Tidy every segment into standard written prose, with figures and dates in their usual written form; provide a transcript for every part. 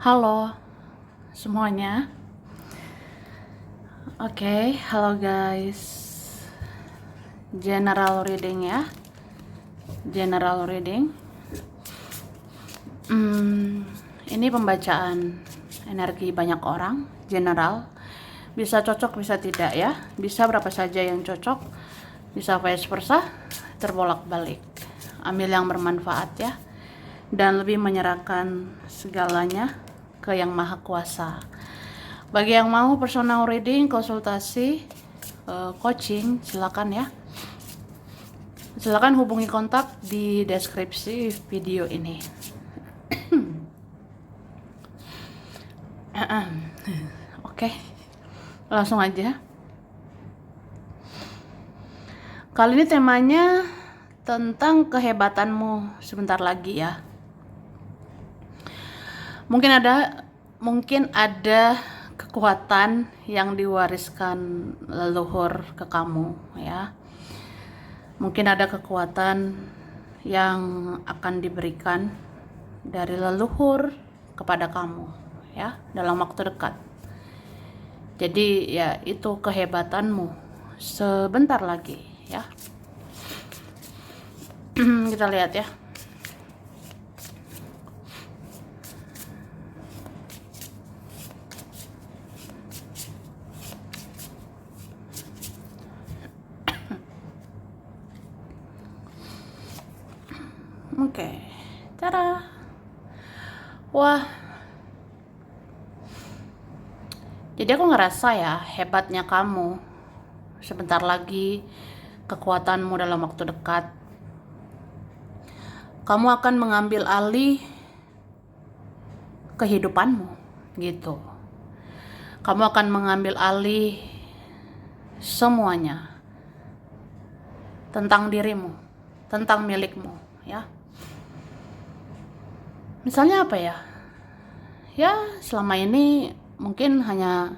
Halo semuanya. Oke, halo guys. General reading ya. General reading. Ini pembacaan energi banyak orang. General. Bisa cocok, bisa tidak ya. Bisa berapa saja yang cocok. Bisa vice versa. Terbolak-balik. Ambil yang bermanfaat ya. Dan lebih menyerahkan segalanya ke Yang Maha Kuasa. Bagi yang mau personal reading, konsultasi, coaching, silakan ya. Silakan hubungi kontak di deskripsi video ini. Oke, langsung aja. Kali ini temanya tentang kehebatanmu sebentar lagi ya. Mungkin ada kekuatan yang diwariskan leluhur ke kamu ya. Mungkin ada kekuatan yang akan diberikan dari leluhur kepada kamu ya dalam waktu dekat. Jadi ya itu kehebatanmu sebentar lagi ya. Kita lihat ya. Oke, cara. Wah, jadi aku ngerasa ya hebatnya kamu. Sebentar lagi kekuatanmu dalam waktu dekat. Kamu akan mengambil alih kehidupanmu gitu. Kamu akan mengambil alih semuanya tentang dirimu, tentang milikmu ya. Misalnya apa ya? Ya, selama ini mungkin hanya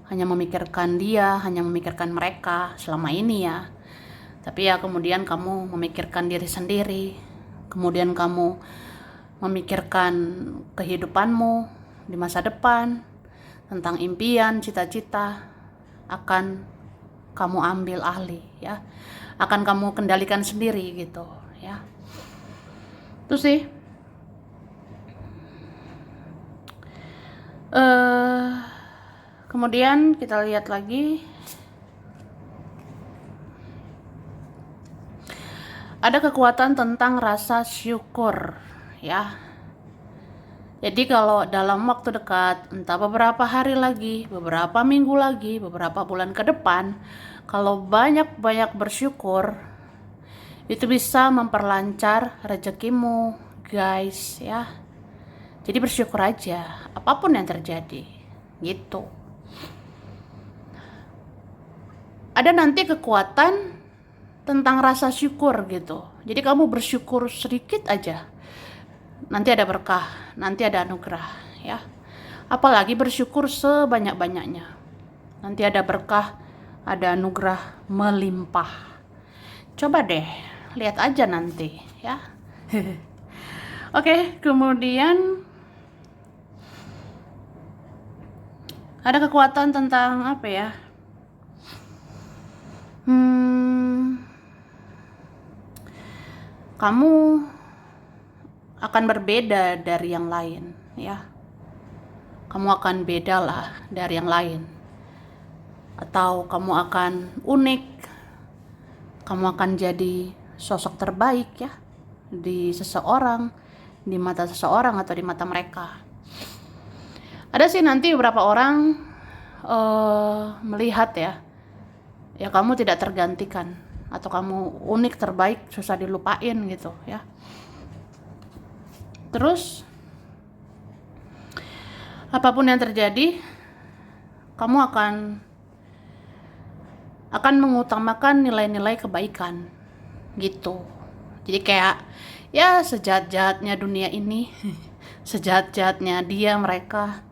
memikirkan dia, hanya memikirkan mereka selama ini ya. Tapi ya kemudian kamu memikirkan diri sendiri. Kemudian kamu memikirkan kehidupanmu di masa depan, tentang impian, cita-cita akan kamu ambil alih ya. Akan kamu kendalikan sendiri gitu ya. Itu sih. Kemudian kita lihat lagi. Ada kekuatan tentang rasa syukur ya. Jadi kalau dalam waktu dekat, entah beberapa hari lagi, beberapa minggu lagi, beberapa bulan ke depan, kalau banyak-banyak bersyukur, itu bisa memperlancar rezekimu guys ya. Jadi bersyukur aja apapun yang terjadi gitu. Ada nanti kekuatan tentang rasa syukur gitu. Jadi kamu bersyukur sedikit aja, nanti ada berkah, nanti ada anugerah ya. Apalagi bersyukur sebanyak-banyaknya, nanti ada berkah, ada anugerah melimpah. Coba deh lihat aja nanti ya. Oke, kemudian ada kekuatan tentang apa ya? Kamu akan berbeda dari yang lain ya. Kamu akan beda lah dari yang lain. Atau kamu akan unik. Kamu akan jadi sosok terbaik ya di seseorang, di mata seseorang atau di mata mereka. Ada sih nanti beberapa orang melihat ya kamu tidak tergantikan atau kamu unik, terbaik, susah dilupain gitu ya. Terus apapun yang terjadi, kamu akan mengutamakan nilai-nilai kebaikan gitu. Jadi kayak ya sejahat-jahatnya dunia ini, sejahat-jahatnya dia mereka,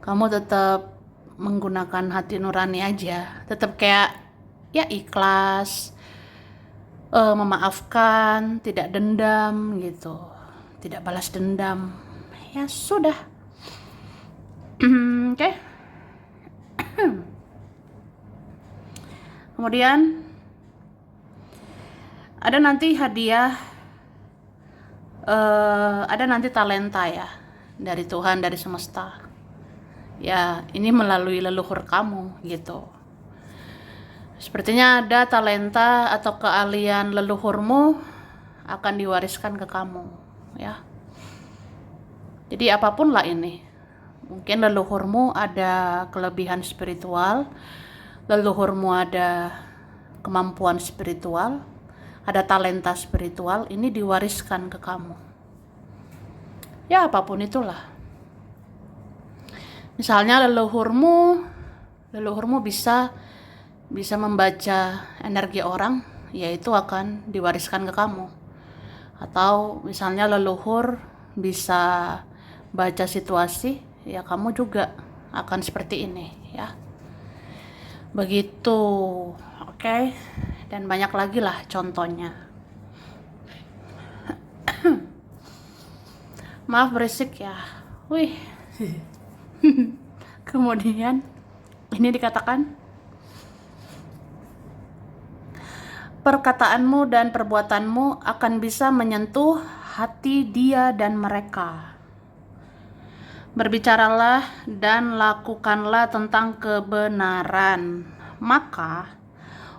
kamu tetap menggunakan hati nurani aja, tetap kayak ya ikhlas, memaafkan, tidak dendam gitu, tidak balas dendam. Ya sudah, Oke. Kemudian ada nanti hadiah, ada nanti talenta ya dari Tuhan, dari semesta. Ya, ini melalui leluhur kamu gitu. Sepertinya ada talenta atau keahlian leluhurmu akan diwariskan ke kamu, ya. Jadi apapun lah ini. Mungkin leluhurmu ada kelebihan spiritual, leluhurmu ada kemampuan spiritual, ada talenta spiritual, ini diwariskan ke kamu. Ya, apapun itulah. Misalnya leluhurmu bisa membaca energi orang, yaitu akan diwariskan ke kamu. Atau misalnya leluhur bisa baca situasi, ya kamu juga akan seperti ini ya. Begitu. Oke. Dan banyak lagi lah contohnya. Maaf berisik ya. Wih. Kemudian ini dikatakan, perkataanmu dan perbuatanmu akan bisa menyentuh hati dia dan mereka. Berbicaralah dan lakukanlah tentang kebenaran, maka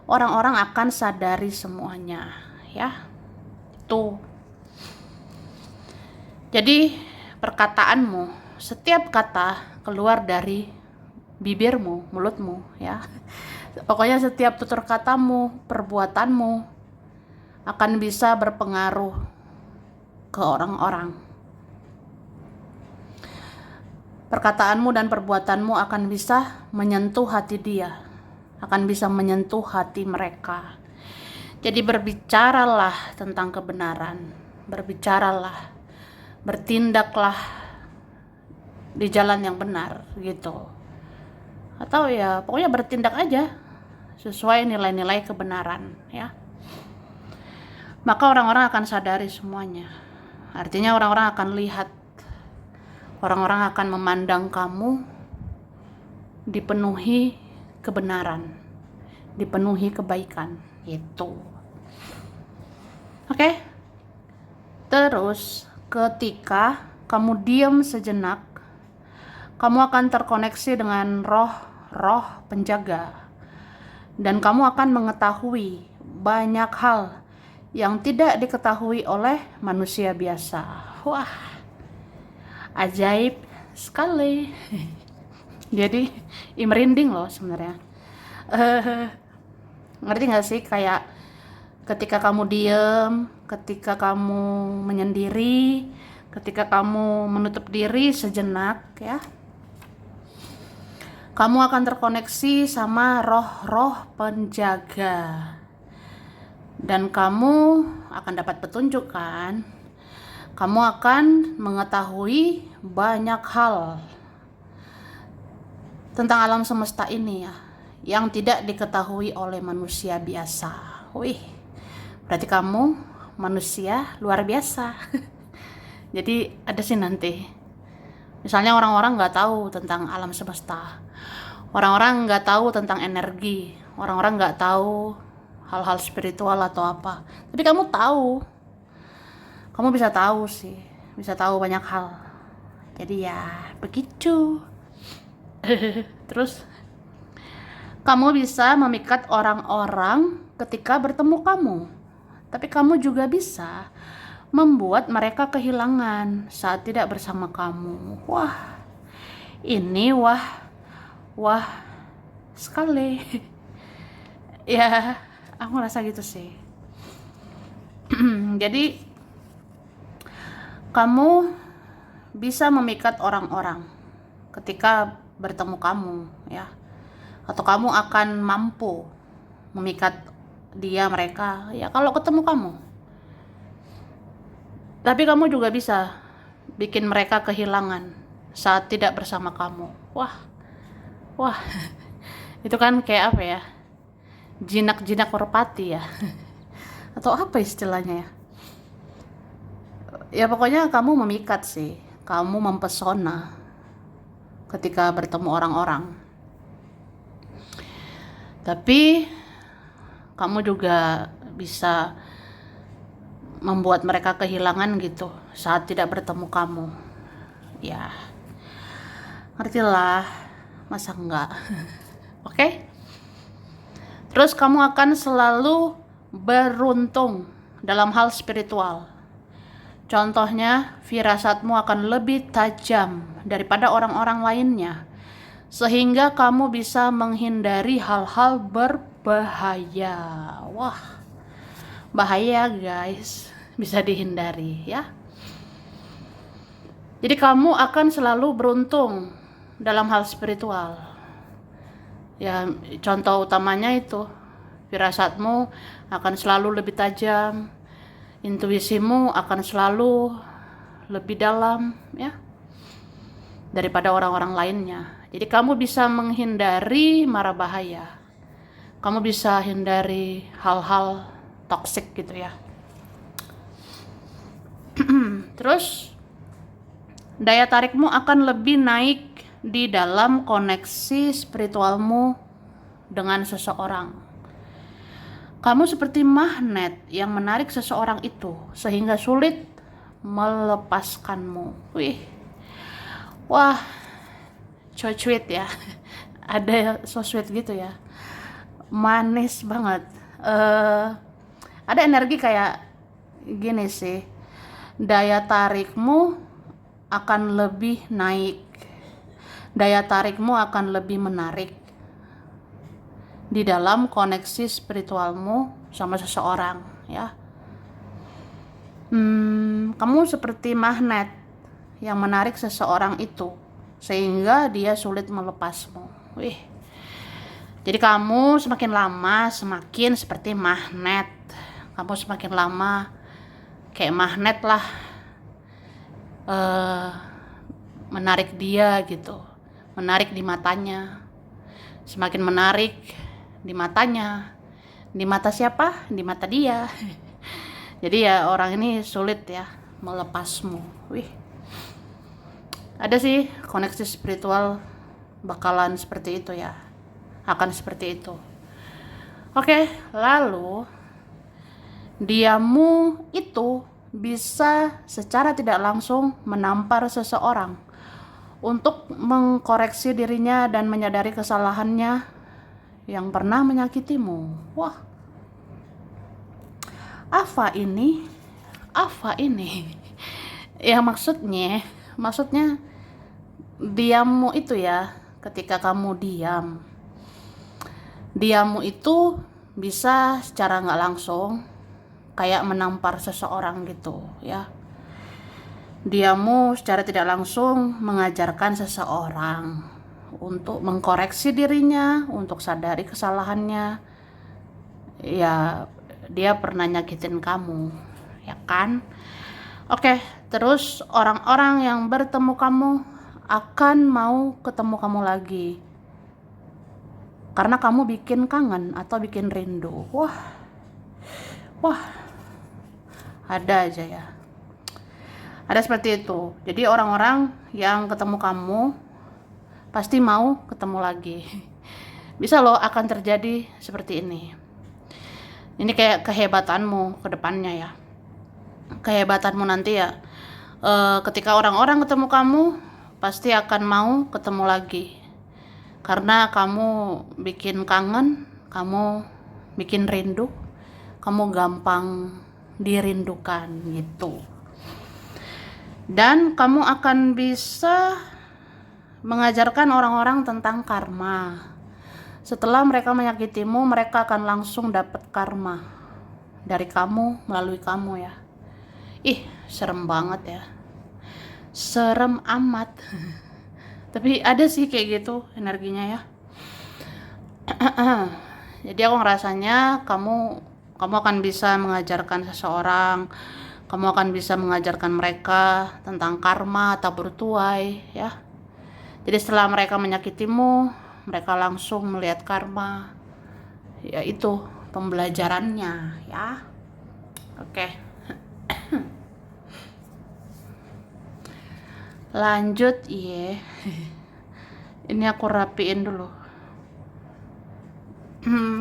orang-orang akan sadari semuanya, ya. Tuh. Jadi perkataanmu, setiap kata keluar dari bibirmu, mulutmu, ya. Pokoknya setiap tutur katamu, perbuatanmu akan bisa berpengaruh ke orang-orang. Perkataanmu dan perbuatanmu akan bisa menyentuh hati dia, akan bisa menyentuh hati mereka. Jadi berbicaralah tentang kebenaran, berbicaralah, bertindaklah di jalan yang benar gitu. Atau ya pokoknya bertindak aja sesuai nilai-nilai kebenaran ya. Maka orang-orang akan sadari semuanya. Artinya orang-orang akan lihat, orang-orang akan memandang kamu dipenuhi kebenaran, dipenuhi kebaikan gitu. Oke. Terus ketika kamu diam sejenak, kamu akan terkoneksi dengan roh penjaga. Dan kamu akan mengetahui banyak hal yang tidak diketahui oleh manusia biasa. Wah, ajaib sekali. Jadi merinding loh sebenarnya. Ngerti gak sih, kayak ketika kamu diem, ketika kamu menyendiri, ketika kamu menutup diri sejenak ya, kamu akan terkoneksi sama roh-roh penjaga. Dan kamu akan dapat petunjuk kan? Kamu akan mengetahui banyak hal tentang alam semesta ini ya, yang tidak diketahui oleh manusia biasa. Wih, berarti kamu manusia luar biasa. Jadi ada sih nanti, misalnya orang-orang nggak tahu tentang alam semesta, orang-orang nggak tahu tentang energi, orang-orang nggak tahu hal-hal spiritual atau apa, tapi kamu tahu, kamu bisa tahu sih, bisa tahu banyak hal. Jadi ya begitu. Terus kamu bisa memikat orang-orang ketika bertemu kamu, tapi kamu juga bisa membuat mereka kehilangan saat tidak bersama kamu. Wah, ini wah sekali. Ya, aku ngerasa gitu sih. Jadi kamu bisa memikat orang-orang ketika bertemu kamu ya, atau kamu akan mampu memikat mereka ya kalau ketemu kamu. Tapi kamu juga bisa bikin mereka kehilangan saat tidak bersama kamu. Wah, itu kan kayak apa ya? Jinak-jinak merpati ya. Atau apa istilahnya ya? Ya pokoknya kamu memikat sih, kamu mempesona. ketika bertemu orang-orang. Tapi kamu juga bisa membuat mereka kehilangan gitu saat tidak bertemu kamu. Ya, ngertilah, masa enggak? Oke? Terus kamu akan selalu beruntung dalam hal spiritual. Contohnya, firasatmu akan lebih tajam daripada orang-orang lainnya, sehingga kamu bisa menghindari hal-hal berbahaya. Wah, bahaya guys, bisa dihindari ya. Jadi kamu akan selalu beruntung dalam hal spiritual. Ya, contoh utamanya itu, firasatmu akan selalu lebih tajam, intuisimu akan selalu lebih dalam ya daripada orang-orang lainnya. Jadi kamu bisa menghindari mara bahaya. Kamu bisa hindari hal-hal toksik gitu ya. Terus daya tarikmu akan lebih naik di dalam koneksi spiritualmu dengan seseorang. Kamu seperti magnet yang menarik seseorang itu sehingga sulit melepaskanmu. Wah, so sweet ya. Ada so sweet gitu ya. Manis banget. Ada energi kayak gini sih. Daya tarikmu akan lebih naik. Daya tarikmu akan lebih menarik di dalam koneksi spiritualmu sama seseorang ya. Kamu seperti magnet yang menarik seseorang itu sehingga dia sulit melepasmu. Jadi kamu semakin lama semakin seperti magnet. Kamu semakin lama kayak magnet lah, menarik dia gitu, menarik di matanya. Semakin menarik di matanya. Di mata siapa? Di mata dia. Jadi ya orang ini sulit ya melepasmu. Ada sih koneksi spiritual bakalan seperti itu ya. Akan seperti itu. Oke, lalu diamu itu bisa secara tidak langsung menampar seseorang untuk mengkoreksi dirinya dan menyadari kesalahannya yang pernah menyakitimu. Wah, apa ini? Ya maksudnya diammu itu ya, ketika kamu diammu itu bisa secara nggak langsung kayak menampar seseorang gitu ya. Diammu secara tidak langsung mengajarkan seseorang untuk mengkoreksi dirinya, untuk sadari kesalahannya. Ya, dia pernah nyakitin kamu, ya kan? Oke, terus orang-orang yang bertemu kamu akan mau ketemu kamu lagi. Karena kamu bikin kangen atau bikin rindu. Wah, ada aja ya. Ada seperti itu. Jadi orang-orang yang ketemu kamu pasti mau ketemu lagi. Bisa loh akan terjadi seperti ini. Ini kayak kehebatanmu ke depannya ya. Kehebatanmu nanti ya. Ketika orang-orang ketemu kamu pasti akan mau ketemu lagi. Karena kamu bikin kangen, kamu bikin rindu, kamu gampang dirindukan gitu. Dan kamu akan bisa mengajarkan orang-orang tentang karma. Setelah mereka menyakitimu, mereka akan langsung dapat karma dari kamu, melalui kamu ya. Serem banget ya. Serem amat. Tapi ada sih kayak gitu energinya ya. Jadi aku ngerasanya kamu akan bisa mengajarkan seseorang, kamu akan bisa mengajarkan mereka tentang karma atau bertuai ya. Jadi setelah mereka menyakitimu, mereka langsung melihat karma. Ya itu pembelajarannya ya. Oke. Lanjut ya. Ini aku rapiin dulu.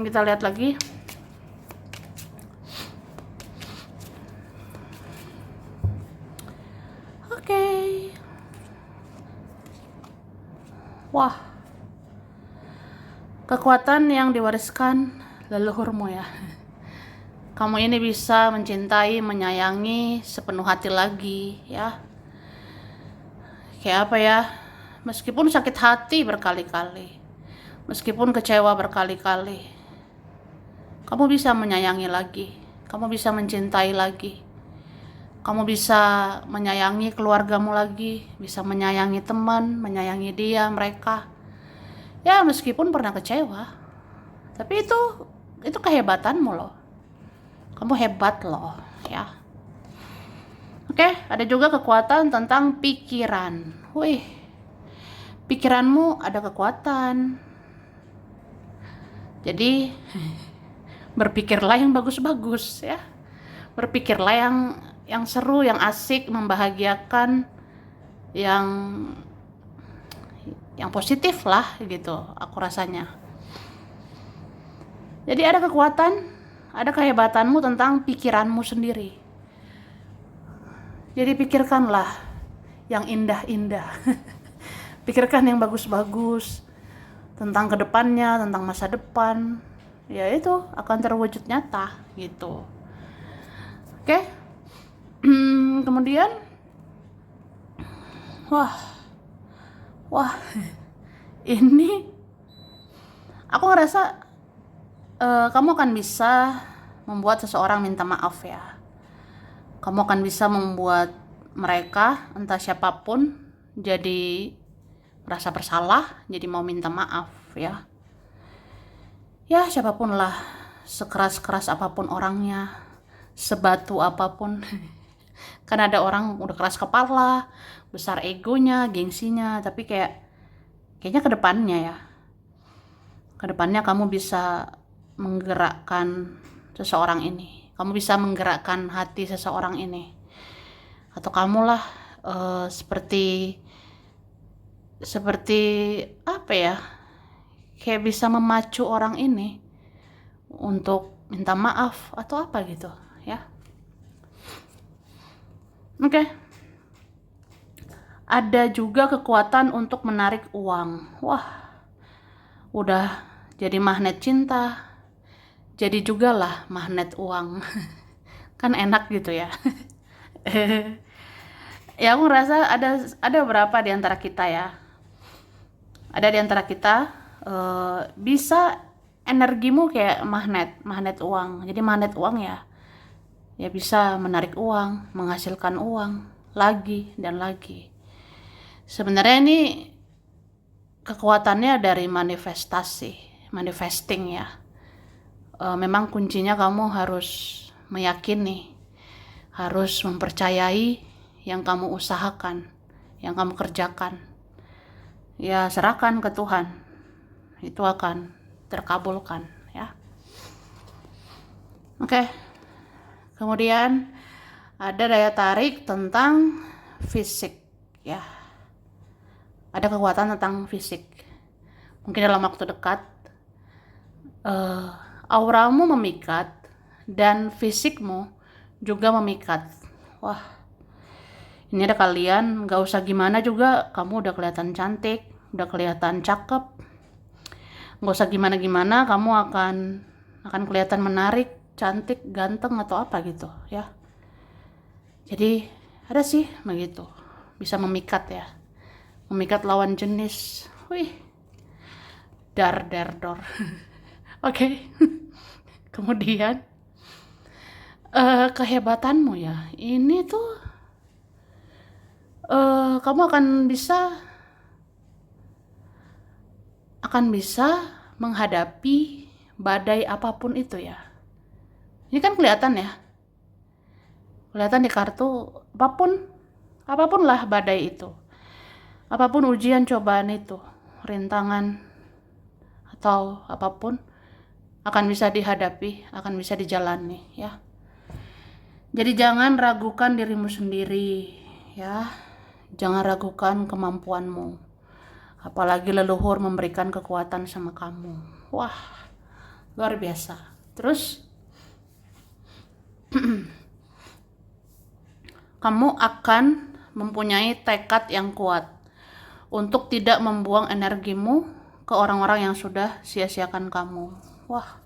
Kita lihat lagi. Oke. Wah. Kekuatan yang diwariskan leluhurmu ya. Kamu ini bisa mencintai, menyayangi sepenuh hati lagi ya. Kayak apa ya? Meskipun sakit hati berkali-kali, meskipun kecewa berkali-kali, kamu bisa menyayangi lagi, kamu bisa mencintai lagi, kamu bisa menyayangi keluargamu lagi, bisa menyayangi teman, menyayangi dia, mereka. Ya meskipun pernah kecewa, tapi itu kehebatanmu loh. Kamu hebat loh ya. Oke, ada juga kekuatan tentang pikiran. Wih, pikiranmu ada kekuatan. Jadi berpikirlah yang bagus-bagus ya. Berpikirlah yang seru, yang asik, membahagiakan, yang positif lah gitu aku rasanya. Jadi ada kekuatan, ada kehebatanmu tentang pikiranmu sendiri. Jadi pikirkanlah yang indah-indah. Pikirkan yang bagus-bagus tentang kedepannya, tentang masa depan. Ya itu akan terwujud nyata gitu. Oke. Kemudian wah ini aku ngerasa kamu akan bisa membuat seseorang minta maaf ya. Kamu akan bisa membuat mereka, entah siapapun, jadi merasa bersalah, jadi mau minta maaf ya. Ya siapapun lah, sekeras-keras apapun orangnya, sebatu apapun. Kan ada orang udah keras kepala, besar egonya, gengsinya, tapi kayaknya kedepannya kamu bisa menggerakkan seseorang ini. Kamu bisa menggerakkan hati seseorang ini. Atau kamulah seperti apa ya? Kayak bisa memacu orang ini untuk minta maaf atau apa gitu, ya. Oke. Ada juga kekuatan untuk menarik uang. Wah. Udah jadi magnet cinta. Jadi juga lah magnet uang. Kan enak gitu ya. Ya aku ngerasa ada beberapa di antara kita ya. Ada di antara kita bisa energimu kayak magnet uang. Jadi magnet uang ya bisa menarik uang, menghasilkan uang lagi dan lagi. Sebenarnya ini kekuatannya dari manifesting ya. Memang kuncinya kamu harus meyakini, harus mempercayai yang kamu usahakan, yang kamu kerjakan. Ya serahkan ke Tuhan, itu akan terkabulkan ya. Oke. Kemudian ada daya tarik tentang fisik ya. Ada kekuatan tentang fisik. Mungkin dalam waktu dekat auramu memikat dan fisikmu juga memikat. Wah, ini ada kalian gak usah gimana juga, kamu udah kelihatan cantik, udah kelihatan cakep. Gak usah gimana-gimana, kamu akan kelihatan menarik, cantik, ganteng atau apa gitu ya. Jadi ada sih begitu, bisa memikat ya, memikat lawan jenis. Wih, dar. Oke. Kemudian kehebatanmu ya, ini tuh kamu akan bisa menghadapi badai apapun itu ya. Ini kan kelihatan ya, kelihatan di kartu. Apapun lah badai itu, apapun ujian cobaan itu, rintangan atau apapun akan bisa dihadapi, akan bisa dijalani ya. Jadi jangan ragukan dirimu sendiri ya. Jangan ragukan kemampuanmu. Apalagi leluhur memberikan kekuatan sama kamu. Wah, luar biasa. Terus kamu akan mempunyai tekad yang kuat untuk tidak membuang energimu ke orang-orang yang sudah sia-siakan kamu. Wah,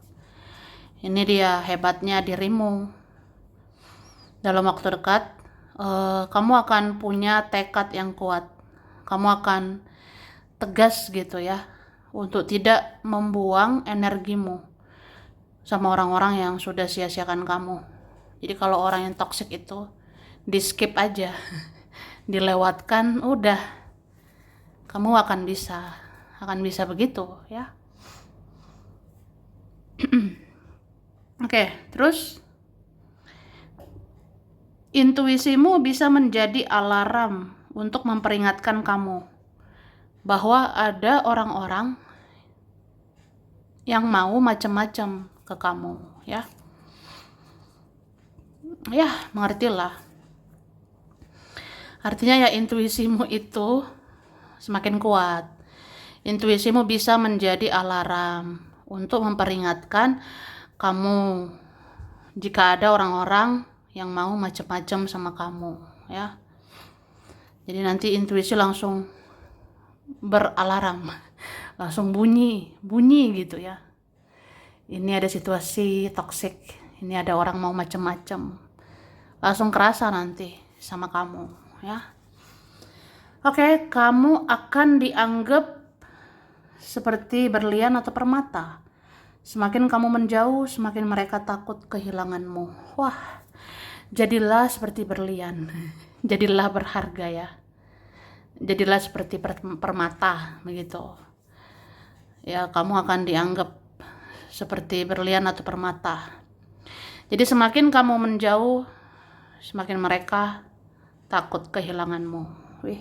ini dia hebatnya dirimu. Dalam waktu dekat, kamu akan punya tekad yang kuat. Kamu akan tegas gitu ya, untuk tidak membuang energimu sama orang-orang yang sudah sia-siakan kamu. Jadi kalau orang yang toxic itu di skip aja, dilewatkan, udah, kamu akan bisa begitu ya. Oke, terus intuisimu bisa menjadi alarm untuk memperingatkan kamu bahwa ada orang-orang yang mau macam-macam ke kamu ya. Ya, mengertilah. Artinya ya intuisimu itu semakin kuat. Intuisimu bisa menjadi alarm untuk memperingatkan kamu jika ada orang-orang yang mau macam-macam sama kamu ya. Jadi nanti intuisi langsung beralarm, langsung bunyi gitu ya. Ini ada situasi toksik, ini ada orang mau macam-macam, langsung kerasa nanti sama kamu ya. Oke, kamu akan dianggap seperti berlian atau permata. Semakin kamu menjauh, semakin mereka takut kehilanganmu. Wah, jadilah seperti berlian, jadilah berharga ya. Jadilah seperti permata begitu. Ya, kamu akan dianggap seperti berlian atau permata. Jadi semakin kamu menjauh, semakin mereka takut kehilanganmu. Wih,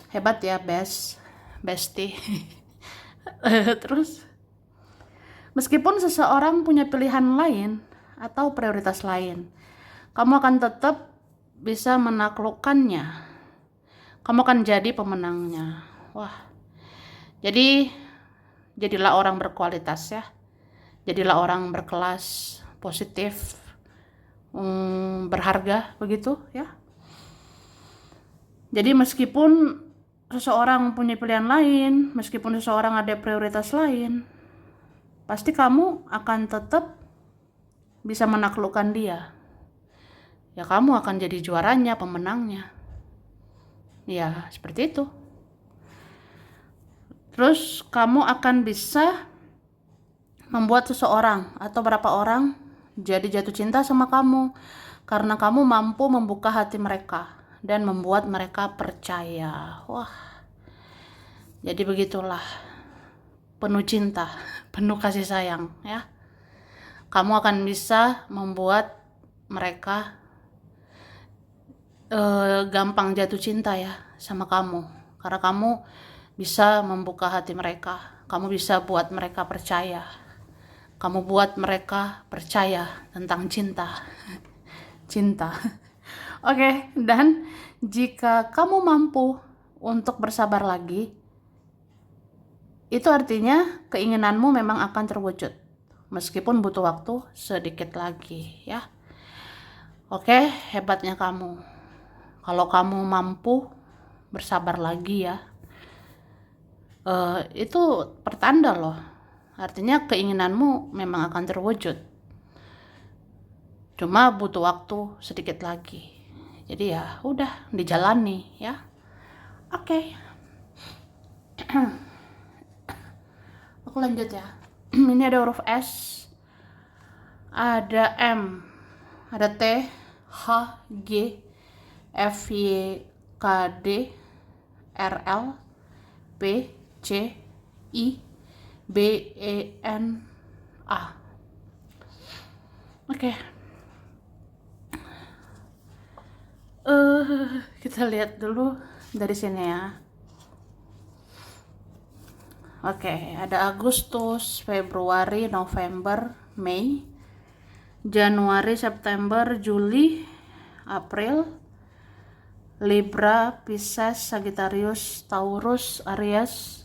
hebat ya, bestie. Terus, meskipun seseorang punya pilihan lain atau prioritas lain, kamu akan tetap bisa menaklukkannya. Kamu akan jadi pemenangnya. Wah, jadilah orang berkualitas ya. Jadilah orang berkelas, positif, berharga begitu ya. Jadi meskipun seseorang punya pilihan lain, meskipun seseorang ada prioritas lain, pasti kamu akan tetap bisa menaklukkan dia. Ya, kamu akan jadi juaranya, pemenangnya. Ya, seperti itu. Terus kamu akan bisa membuat seseorang atau berapa orang jadi jatuh cinta sama kamu karena kamu mampu membuka hati mereka dan membuat mereka percaya. Wah, jadi begitulah, penuh cinta, penuh kasih sayang ya. Kamu akan bisa membuat mereka gampang jatuh cinta ya sama kamu karena kamu bisa membuka hati mereka. Kamu bisa buat mereka percaya. Kamu buat mereka percaya tentang cinta. Cinta. Oke, dan jika kamu mampu untuk bersabar lagi, itu artinya keinginanmu memang akan terwujud meskipun butuh waktu sedikit lagi ya. Oke, hebatnya kamu. Kalau kamu mampu bersabar lagi ya, itu pertanda loh. Artinya keinginanmu memang akan terwujud. Cuma butuh waktu sedikit lagi. Jadi ya udah, dijalani ya. Oke. Aku lanjut ya. Ini ada huruf S, ada M, ada T, H, G, F, Y, K, D, R, L, P, C, I, B, E, N, A. Oke. Kita lihat dulu dari sini ya. Oke, ada Agustus, Februari, November, Mei, Januari, September, Juli, April, Libra, Pisces, Sagittarius, Taurus, Aries,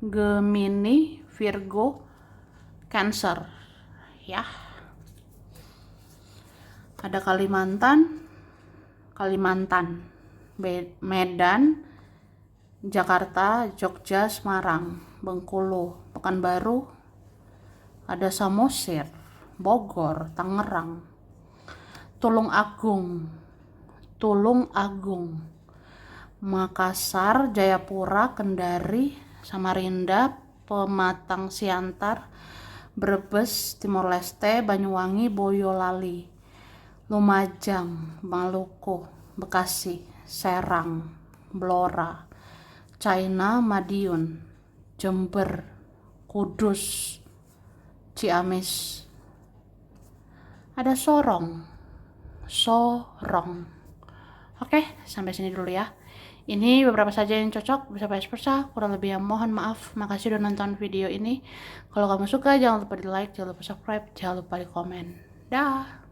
Gemini, Virgo, Cancer. Ya. Ada Kalimantan, Medan, Jakarta, Jogja, Semarang, Bengkulu, Pekanbaru, ada Samosir, Bogor, Tangerang, Tulung Agung, Makassar, Jayapura, Kendari, Samarinda, Pematang Siantar, Brebes, Timor Leste, Banyuwangi, Boyolali, Lumajang, Maluku, Bekasi, Serang, Blora, China, Madiun, Jember, Kudus, Ciamis. Ada Sorong. Oke, sampai sini dulu ya. Ini beberapa saja yang cocok, bisa vice versa. Kurang lebih yang mohon maaf. Makasih udah nonton video ini. Kalau kamu suka, jangan lupa di like, jangan lupa subscribe, jangan lupa di komen. Dah.